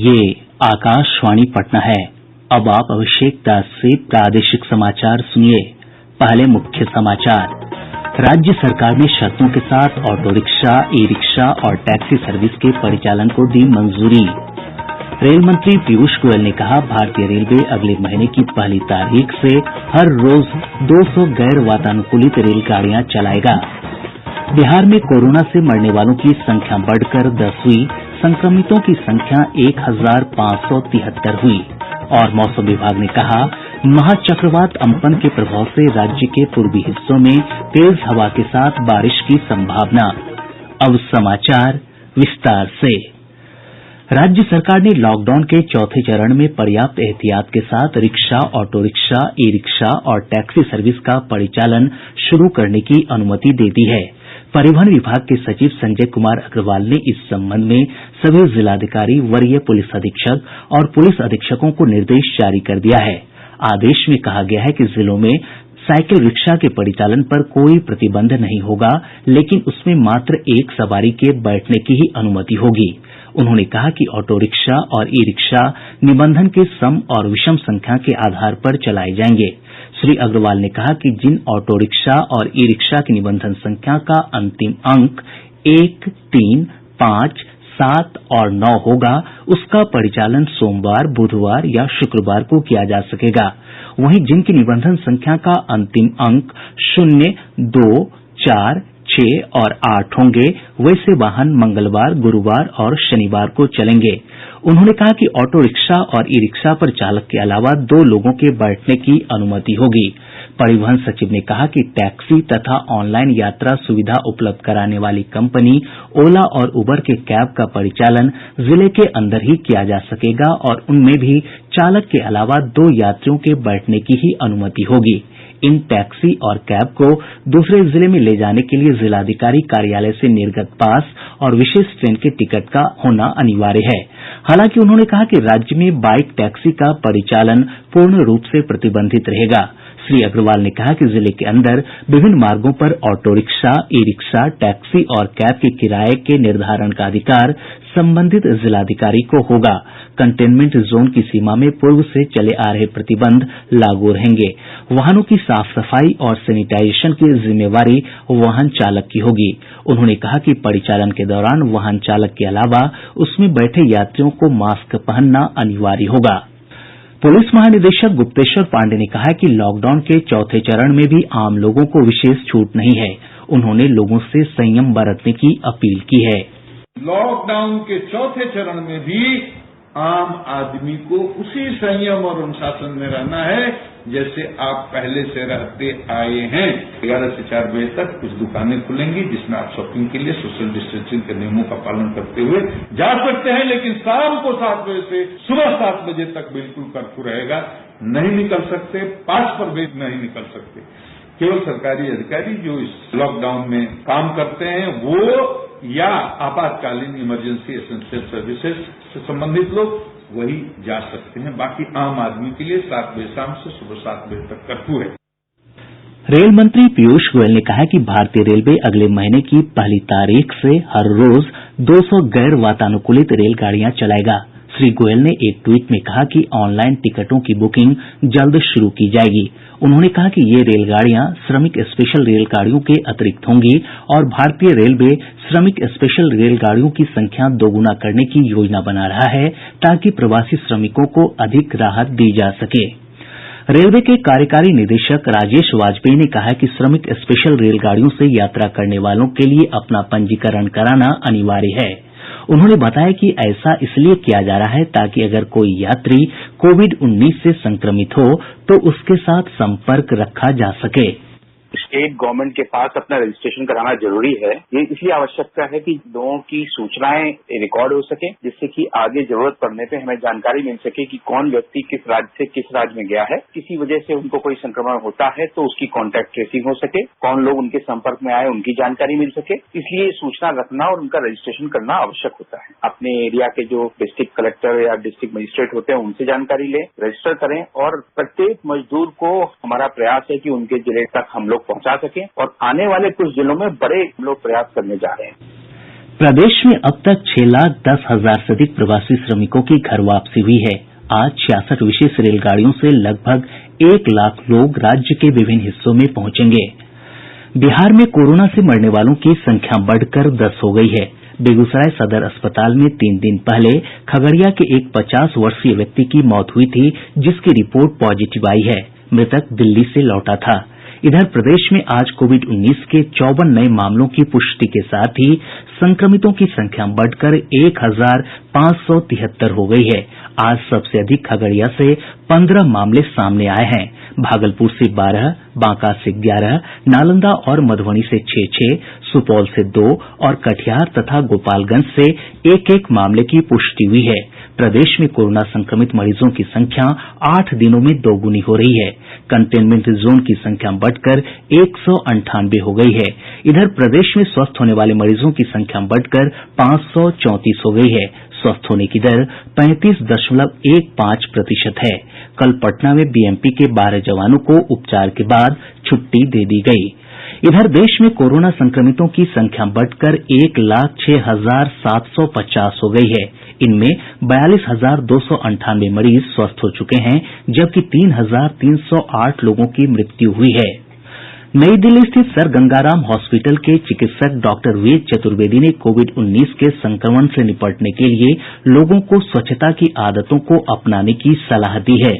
ये आकाशवाणी पटना है। अब आप अभिषेक दास से प्रादेशिक समाचार सुनिए। पहले मुख्य समाचार। राज्य सरकार ने शर्तों के साथ ऑटो रिक्शा, ई रिक्शा और टैक्सी सर्विस के परिचालन को दी मंजूरी। रेल मंत्री पीयूष गोयल ने कहा, भारतीय रेलवे अगले महीने की पहली तारीख से हर रोज 200 गैर वातानुकूलित रेलगाड़ियां चलाएगा। बिहार में कोरोना से मरने वालों की संख्या बढ़कर 10 हुई, संक्रमितों की संख्या 1573 हुई। और मौसम विभाग ने कहा, महाचक्रवात अम्पन के प्रभाव से राज्य के पूर्वी हिस्सों में तेज हवा के साथ बारिश की संभावना। अब समाचार विस्तार से। राज्य सरकार ने लॉकडाउन के चौथे चरण में पर्याप्त एहतियात के साथ rickshaw, auto rickshaw, e rickshaw और टैक्सी सर्विस का परिचालन शुरू करने की अनुमति दे दी है। परिवहन विभाग के सचिव संजय कुमार अग्रवाल ने इस संबंध में सभी जिलाधिकारी, वरीय पुलिस अधीक्षक और पुलिस अधीक्षकों को निर्देश जारी कर दिया है। आदेश में कहा गया है कि जिलों में साइकिल रिक्शा के परिचालन पर कोई प्रतिबंध नहीं होगा, लेकिन उसमें मात्र एक सवारी के बैठने की ही अनुमति होगी। उन्होंने कहा कि ऑटो रिक्शा और ई रिक्शा निबंधन के सम और विषम संख्या के आधार पर चलाए जाएंगे। श्री अग्रवाल ने कहा कि जिन ऑटो रिक्शा और ई रिक्शा की निबंधन संख्या का अंतिम अंक 1, 3, 5, 7 और 9 होगा, उसका परिचालन सोमवार, बुधवार या शुक्रवार को किया जा सकेगा। वहीं जिनकी निबंधन संख्या का अंतिम अंक 0, 2, 4, 6 और 8 होंगे, वैसे वाहन मंगलवार, गुरुवार और शनिवार को चलेंगे। उन्होंने कहा कि ऑटो रिक्शा और ई रिक्शा पर चालक के अलावा 2 लोगों के बैठने की अनुमति होगी। परिवहन सचिव ने कहा कि टैक्सी तथा ऑनलाइन यात्रा सुविधा उपलब्ध कराने वाली कंपनी ओला और उबर के कैब का परिचालन जिले के अंदर ही किया जा सकेगा और उनमें भी चालक के अलावा 2 यात्रियों के बैठने की ही अनुमति होगी। इन टैक्सी और कैब को दूसरे जिले में ले जाने के लिए जिलाधिकारी कार्यालय से निर्गत पास और विशेष ट्रेन के टिकट का होना अनिवार्य है। हालांकि उन्होंने कहा कि राज्य में बाईक टैक्सी का परिचालन पूर्ण रूप से प्रतिबंधित रहेगा। श्री अग्रवाल ने कहा कि जिले के अंदर विभिन्न मार्गों पर auto rickshaw, e rickshaw, taxi और कैब के किराए के निर्धारण का अधिकार संबंधित जिलाधिकारी को होगा। कंटेनमेंट जोन की सीमा में पूर्व से चले आ रहे प्रतिबंध लागू रहेंगे। वाहनों की साफ सफाई और सैनिटाइजेशन की जिम्मेवारी वाहन चालक की होगी। उन्होंने कहा कि परिचालन के दौरान वाहन चालक के अलावा उसमें बैठे यात्रियों को मास्क पहनना अनिवार्य होगा। पुलिस महानिदेशक गुप्तेश्वर पांडेय ने कहा है कि लॉकडाउन के चौथे चरण में भी आम लोगों को विशेष छूट नहीं है। उन्होंने लोगों से संयम बरतने की अपील की है। लॉकडाउन के चौथे चरण में भी आम आदमी को उसी संयम और अनुशासन में रहना है जैसे आप पहले से रहते आए हैं। 11 से 4 बजे तक कुछ दुकानें खुलेंगी जिसमें आप शॉपिंग के लिए सोशल डिस्टेंसिंग के नियमों का पालन करते हुए जा सकते हैं, लेकिन शाम को 7 बजे से सुबह 7 बजे तक बिल्कुल कर्फ्यू रहेगा। नहीं निकल सकते, 5 पर भी नहीं निकल सकते। केवल सरकारी अधिकारी जो इस लॉकडाउन में काम करते हैं वो या आपातकालीन इमरजेंसी एसेंशियल सर्विसेज से संबंधित लोग वही जा सकते हैं। बाकी आम आदमी के लिए 7 बजे शाम से सुबह 7 बजे तक कर्फ्यू है। रेल मंत्री पीयूष गोयल ने कहा है कि भारतीय रेलवे अगले महीने की पहली तारीख से हर रोज 200 गैर वातानुकूलित रेलगाड़ियां चलाएगा। श्री गोयल ने एक ट्वीट में कहा कि ऑनलाइन टिकटों की बुकिंग जल्द शुरू की जाएगी। उन्होंने कहा कि ये रेलगाड़ियां श्रमिक स्पेशल रेलगाड़ियों के अतिरिक्त होंगी और भारतीय रेलवे श्रमिक स्पेशल रेलगाड़ियों की संख्या दोगुना करने की योजना बना रहा है ताकि प्रवासी श्रमिकों को अधिक राहत दी जा सके। रेलवे के कार्यकारी निदेशक राजेश वाजपेयी ने कहा है कि श्रमिक स्पेशल रेलगाड़ियों से यात्रा करने वालों के लिए अपना पंजीकरण कराना अनिवार्य है। उन्होंने बताया कि ऐसा इसलिए किया जा रहा है ताकि अगर कोई यात्री कोविड-19 से संक्रमित हो तो उसके साथ संपर्क रखा जा सके। स्टेट गवर्नमेंट के पास अपना रजिस्ट्रेशन कराना जरूरी है। ये इसलिए आवश्यकता है कि लोगों की सूचनाएं रिकॉर्ड हो सके, जिससे कि आगे जरूरत पड़ने पे हमें जानकारी मिल सके कि कौन व्यक्ति किस राज्य से किस राज्य में गया है। किसी वजह से उनको कोई संक्रमण होता है तो उसकी कॉन्टैक्ट ट्रेसिंग हो सके, कौन लोग उनके संपर्क में आए उनकी जानकारी मिल सके। इसलिए सूचना रखना और उनका रजिस्ट्रेशन करना आवश्यक होता है। अपने एरिया के जो डिस्ट्रिक्ट कलेक्टर या डिस्ट्रिक्ट मजिस्ट्रेट होते हैं उनसे जानकारी लें, रजिस्टर करें और प्रत्येक मजदूर को हमारा प्रयास है कि उनके जिले तक हम लोग पहुंचा सकें और आने वाले कुछ दिनों में बड़े हम लोग प्रयास करने जा रहे हैं। प्रदेश में अब तक 6,10,000 से अधिक प्रवासी श्रमिकों की घर वापसी हुई है। आज 66 विशेष रेलगाड़ियों से लगभग 1 लाख लोग राज्य के विभिन्न हिस्सों में पहुंचेंगे। बिहार में कोरोना से मरने वालों की संख्या बढ़कर 10 हो गई है। बेगूसराय सदर अस्पताल में 3 दिन पहले खगड़िया के एक 50 वर्षीय व्यक्ति की मौत हुई थी, जिसकी रिपोर्ट पॉजिटिव आई है। मृतक दिल्ली से लौटा था। इधर प्रदेश में आज कोविड-19 के 54 नये मामलों की पुष्टि के साथ ही संक्रमितों की संख्या बढ़कर 1,573 हो गई है। आज सबसे अधिक खगड़िया से 15 मामले सामने आए हैं। भागलपुर से 12, बांका से 11, नालंदा और मधुबनी से 6-6, सुपौल से 2 और कटिहार तथा गोपालगंज से 1-1 मामले की पुष्टि हुई है। प्रदेश में कोरोना संक्रमित मरीजों की संख्या 8 दिनों में दोगुनी हो रही है। कंटेनमेंट जोन की संख्या बढ़कर 198 हो गई है। इधर प्रदेश में स्वस्थ होने वाले मरीजों की संख्या बढ़कर 534 हो गई है। स्वस्थ होने की दर 35.15% है। कल पटना में बीएमपी के 12 जवानों को उपचार के बाद छुट्टी दे दी गयी। इधर देश में कोरोना संक्रमितों की संख्या बढ़कर 1,06,750 हो गई है। इनमें 42,298 मरीज स्वस्थ हो चुके हैं, जबकि 3,308 लोगों की मृत्यु हुई है। नई दिल्ली स्थित सर गंगाराम हॉस्पिटल के चिकित्सक डॉक्टर वेद चतुर्वेदी ने कोविड-19 के संक्रमण से निपटने के लिए लोगों को स्वच्छता की आदतों को अपनाने की सलाह दी है।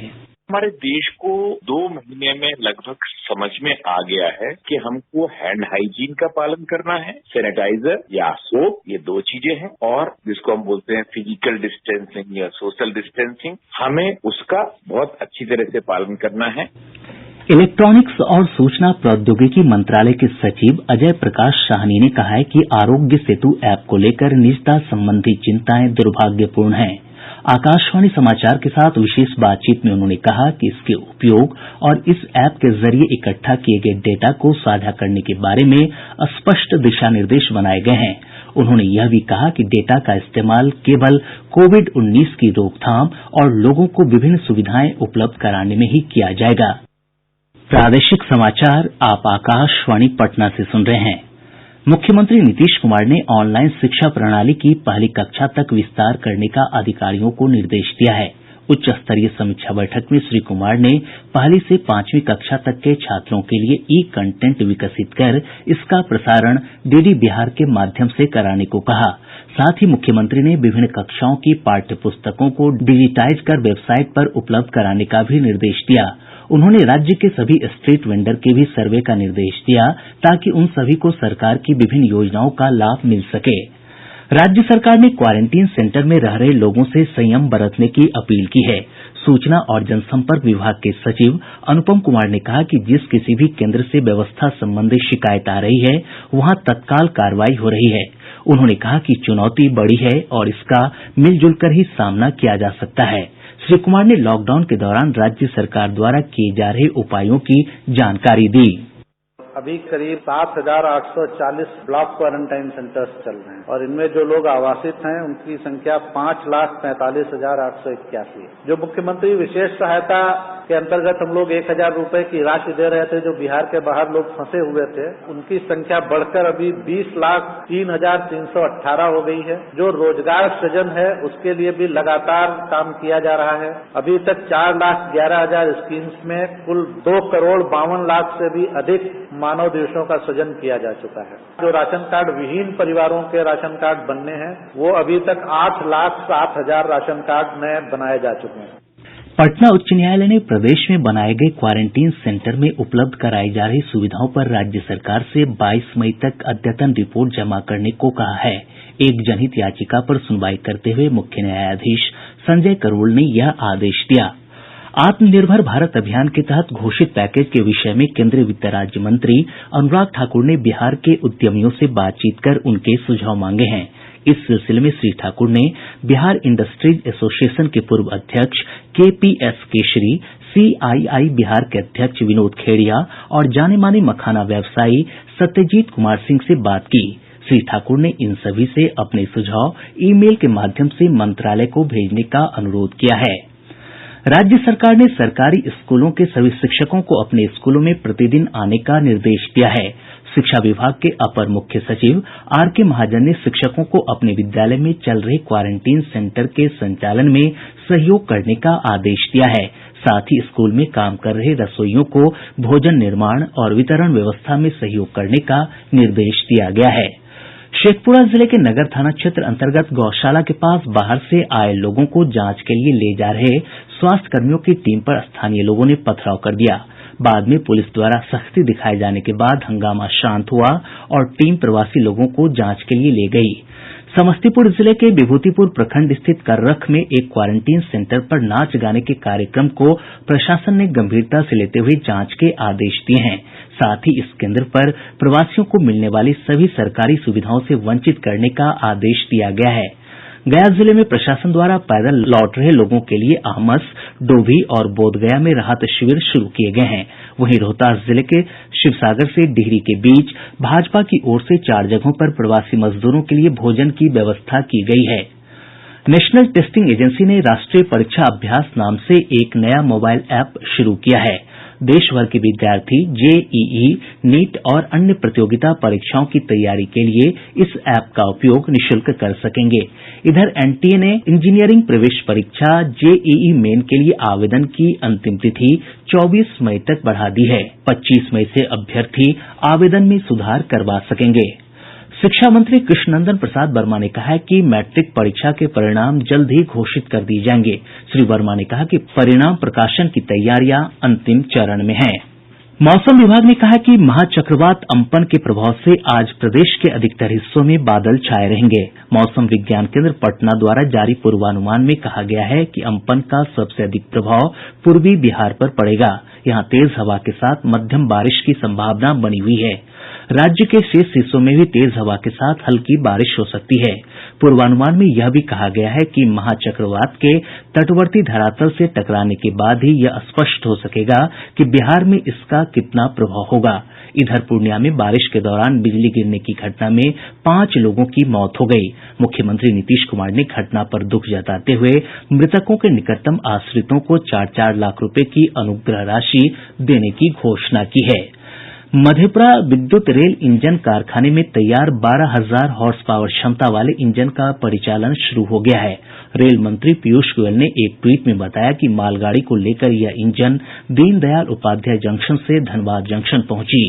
हमारे देश को 2 महीने में लगभग समझ में आ गया है कि हमको हैंड हाइजीन का पालन करना है। सैनिटाइजर या सोप, ये 2 चीजें हैं, और जिसको हम बोलते हैं फिजिकल डिस्टेंसिंग या सोशल डिस्टेंसिंग, हमें उसका बहुत अच्छी तरह से पालन करना है। इलेक्ट्रॉनिक्स और सूचना प्रौद्योगिकी मंत्रालय के सचिव अजय प्रकाश साहनी ने कहा है कि आरोग्य सेतु ऐप को लेकर निजता संबंधी चिंताएं दुर्भाग्यपूर्ण हैं। आकाशवाणी समाचार के साथ विशेष बातचीत में उन्होंने कहा कि इसके उपयोग और इस ऐप के जरिए इकट्ठा किए गए डेटा को साझा करने के बारे में स्पष्ट दिशा निर्देश बनाए गए हैं। उन्होंने यह भी कहा कि डेटा का इस्तेमाल केवल कोविड-19 की रोकथाम और लोगों को विभिन्न सुविधाएं उपलब्ध कराने में ही किया जाएगा। प्रादेशिक समाचार आप आकाशवाणी पटना से सुन रहे हैं। मुख्यमंत्री नीतीश कुमार ने ऑनलाइन शिक्षा प्रणाली की पहली कक्षा तक विस्तार करने का अधिकारियों को निर्देश दिया है। उच्च स्तरीय समीक्षा बैठक में श्री कुमार ने पहली से 5वीं कक्षा तक के छात्रों के लिए ई कंटेंट विकसित कर इसका प्रसारण डीडी बिहार के माध्यम से कराने को कहा। साथ ही मुख्यमंत्री ने विभिन्न कक्षाओं की पाठ्य पुस्तकों को डिजिटाइज कर वेबसाइट पर उपलब्ध कराने का भी निर्देश दिया। उन्होंने राज्य के सभी स्ट्रीट वेंडर के भी सर्वे का निर्देश दिया, ताकि उन सभी को सरकार की विभिन्न योजनाओं का लाभ मिल सके। राज्य सरकार ने क्वारेंटीन सेंटर में रह रहे लोगों से संयम बरतने की अपील की है। सूचना और जनसंपर्क विभाग के सचिव अनुपम कुमार ने कहा कि जिस किसी भी केंद्र से व्यवस्था संबंधी शिकायत आ रही है, वहां तत्काल कार्रवाई हो रही है। उन्होंने कहा कि चुनौती बड़ी है और इसका मिलजुल कर ही सामना किया जा सकता है। श्री कुमार ने लॉकडाउन के दौरान राज्य सरकार द्वारा किए जा रहे उपायों की जानकारी दी। अभी करीब 7,840 ब्लॉक क्वारंटाइन सेंटर्स चल रहे हैं और इनमें जो लोग आवासित हैं उनकी संख्या 5,45,881। जो मुख्यमंत्री विशेष सहायता के अंतर्गत हम लोग 1,000 रुपए की राशि दे रहे थे, जो बिहार के बाहर लोग फंसे हुए थे, उनकी संख्या बढ़कर अभी 20,03,318 हो गई है। जो रोजगार सृजन है उसके लिए भी लगातार काम किया जा रहा है। अभी तक 4,11,000 स्कीम्स में कुल 2,52 लाख से भी अधिक मानव दिवसों का सृजन किया जा चुका है। जो राशन कार्ड विहीन परिवारों के राशन कार्ड बनने हैं, वो अभी तक 8,07,000 राशन कार्ड नए बनाए जा चुके हैं। पटना उच्च न्यायालय ने प्रदेश में बनाए गए क्वारेंटीन सेंटर में उपलब्ध कराई जा रही सुविधाओं पर राज्य सरकार से 22 मई तक अद्यतन रिपोर्ट जमा करने को कहा है। एक जनहित याचिका पर सुनवाई करते हुए मुख्य न्यायाधीश संजय करोल ने यह आदेश दिया। आत्मनिर्भर भारत अभियान के तहत घोषित पैकेज के विषय में केंद्रीय वित्त राज्य मंत्री अनुराग ठाकुर ने बिहार के उद्यमियों से बातचीत कर उनके सुझाव मांगे हैं। इस सिलसिले में श्री ठाकुर ने बिहार इंडस्ट्रीज एसोसिएशन के पूर्व अध्यक्ष केपीएस केशरी, सीआईआई बिहार के अध्यक्ष विनोद खेड़िया और जाने माने मखाना व्यवसायी सत्यजीत कुमार सिंह से बात की। श्री ठाकुर ने इन सभी से अपने सुझाव ईमेल के माध्यम से मंत्रालय को भेजने का अनुरोध किया है। राज्य सरकार ने सरकारी स्कूलों के सभी शिक्षकों को अपने स्कूलों में प्रतिदिन आने का निर्देश दिया है। शिक्षा विभाग के अपर मुख्य सचिव आर.के. महाजन ने शिक्षकों को अपने विद्यालय में चल रहे क्वारेंटीन सेंटर के संचालन में सहयोग करने का आदेश दिया है। साथ ही स्कूल में काम कर रहे रसोइयों को भोजन निर्माण और वितरण व्यवस्था में सहयोग करने का निर्देश दिया गया है। शेखपुरा जिले के नगर थाना क्षेत्र अंतर्गत गौशाला के पास बाहर से आये लोगों को जांच के लिए ले जा रहे स्वास्थ्य कर्मियों की टीम पर स्थानीय लोगों ने पथराव कर दिया। बाद में पुलिस द्वारा सख्ती दिखाए जाने के बाद हंगामा शांत हुआ और टीम प्रवासी लोगों को जांच के लिए ले गयी। समस्तीपुर जिले के विभूतिपुर प्रखंड स्थित कर्रख में एक क्वारेंटीन सेंटर पर नाच गाने के कार्यक्रम को प्रशासन ने गंभीरता से लेते हुए जांच के आदेश दिये हैं। साथ ही इस केंद्र पर प्रवासियों को मिलने वाली सभी सरकारी सुविधाओं से वंचित करने का आदेश दिया गया है। गया जिले में प्रशासन द्वारा पैदल लौट रहे लोगों के लिए आमस, डोभी और बोधगया में राहत शिविर शुरू किए गए हैं। वहीं रोहतास जिले के शिवसागर से डिहरी के बीच भाजपा की ओर से 4 जगहों पर प्रवासी मजदूरों के लिए भोजन की व्यवस्था की गई है। नेशनल टेस्टिंग एजेंसी ने राष्ट्रीय परीक्षा अभ्यास नाम से एक नया मोबाइल ऐप शुरू किया है। देश भर के विद्यार्थी जेईई, नीट और अन्य प्रतियोगिता परीक्षाओं की तैयारी के लिए इस ऐप का उपयोग निःशुल्क कर सकेंगे। इधर एनटीए ने इंजीनियरिंग प्रवेश परीक्षा जेईई मेन के लिए आवेदन की अंतिम तिथि 24 मई तक बढ़ा दी है। 25 मई से अभ्यर्थी आवेदन में सुधार करवा सकेंगे। शिक्षा मंत्री कृष्णनंदन प्रसाद वर्मा ने कहा है कि मैट्रिक परीक्षा के परिणाम जल्द ही घोषित कर दिए जाएंगे। श्री वर्मा ने कहा कि परिणाम प्रकाशन की तैयारियां अंतिम चरण में हैं। मौसम विभाग ने कहा है कि महाचक्रवात अम्पन के प्रभाव से आज प्रदेश के अधिकतर हिस्सों में बादल छाये रहेंगे। मौसम विज्ञान केन्द्र पटना द्वारा जारी पूर्वानुमान में कहा गया है कि अम्पन का सबसे अधिक प्रभाव पूर्वी बिहार पर पड़ेगा। यहाँ तेज हवा के साथ मध्यम बारिश की संभावना बनी हुई है। राज्य के शेष हिस्सों में भी तेज हवा के साथ हल्की बारिश हो सकती है। पूर्वानुमान में यह भी कहा गया है कि महाचक्रवात के तटवर्ती धरातल से टकराने के बाद ही यह स्पष्ट हो सकेगा कि बिहार में इसका कितना प्रभाव होगा। इधर पूर्णिया में बारिश के दौरान बिजली गिरने की घटना में 5 लोगों की मौत हो गयी। मुख्यमंत्री नीतीश कुमार ने घटना पर दुःख जताते हुए मृतकों के निकटतम आश्रितों को 4-4 लाख रुपए की अनुग्रह राशि देने की घोषणा की है। मधेपुरा विद्युत रेल इंजन कारखाने में तैयार 12,000 हॉर्स पावर क्षमता वाले इंजन का परिचालन शुरू हो गया है। रेल मंत्री पीयूष गोयल ने एक ट्वीट में बताया कि मालगाड़ी को लेकर यह इंजन दीनदयाल उपाध्याय जंक्शन से धनबाद जंक्शन पहुंची।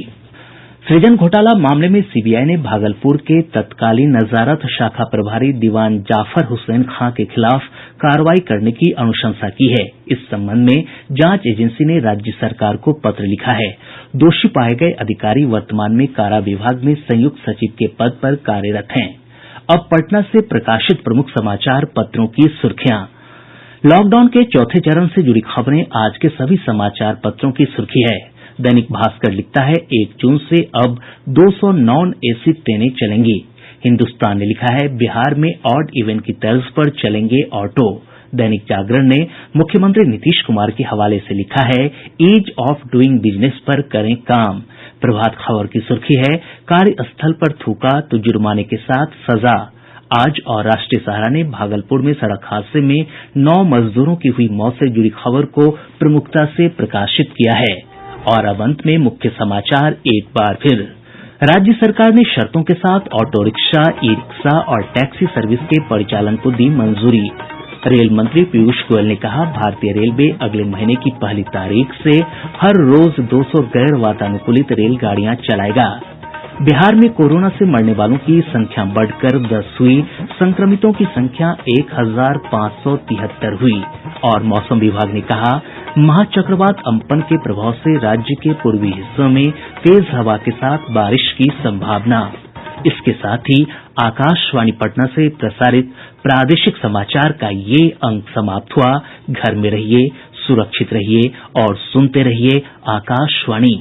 सृजन घोटाला मामले में सीबीआई ने भागलपुर के तत्कालीन नजारत शाखा प्रभारी दीवान जाफर हुसैन खां के खिलाफ कार्रवाई करने की अनुशंसा की है। इस संबंध में जांच एजेंसी ने राज्य सरकार को पत्र लिखा है। दोषी पाए गए अधिकारी वर्तमान में कारा विभाग में संयुक्त सचिव के पद पर कार्यरत हैं। अब पटना से प्रकाशित प्रमुख समाचार पत्रों की सुर्खियां। लॉकडाउन के चौथे चरण से जुड़ी खबरें आज के सभी समाचार पत्रों की सुर्खी है। दैनिक भास्कर लिखता है 1 जून से अब 200 नॉन एसी ट्रेनें चलेंगी। हिन्दुस्तान ने लिखा है बिहार में ऑड इवन की तर्ज पर चलेंगे ऑटो। दैनिक जागरण ने मुख्यमंत्री नीतीश कुमार के हवाले से लिखा है ईज ऑफ डूइंग बिजनेस पर करें काम। प्रभात खबर की सुर्खी है कार्यस्थल पर थूका तो जुर्माने के साथ सजा। आज और राष्ट्रीय सहारा ने भागलपुर में सड़क हादसे में 9 मजदूरों की हुई मौत से जुड़ी खबर को प्रमुखता से प्रकाशित किया है। और अब अंत में मुख्य समाचार एक बार फिर। राज्य सरकार ने शर्तों के साथ ऑटो रिक्शा, ई रिक्शा और टैक्सी सर्विस के परिचालन को दी मंजूरी। रेल मंत्री पीयूष गोयल ने कहा भारतीय रेलवे अगले महीने की 1 तारीख से हर रोज 200 गैर वातानुकूलित रेलगाड़ियां चलाएगा। बिहार में कोरोना से मरने वालों की संख्या बढ़कर 10 हुई, संक्रमितों की संख्या 1573 हुई। और मौसम विभाग ने कहा महाचक्रवात अम्पन के प्रभाव से राज्य के पूर्वी हिस्सों में तेज हवा के साथ बारिश की संभावना। इसके साथ ही आकाशवाणी पटना से प्रसारित प्रादेशिक समाचार का ये अंक समाप्त हुआ। घर में रहिए, सुरक्षित रहिए और सुनते रहिए आकाशवाणी।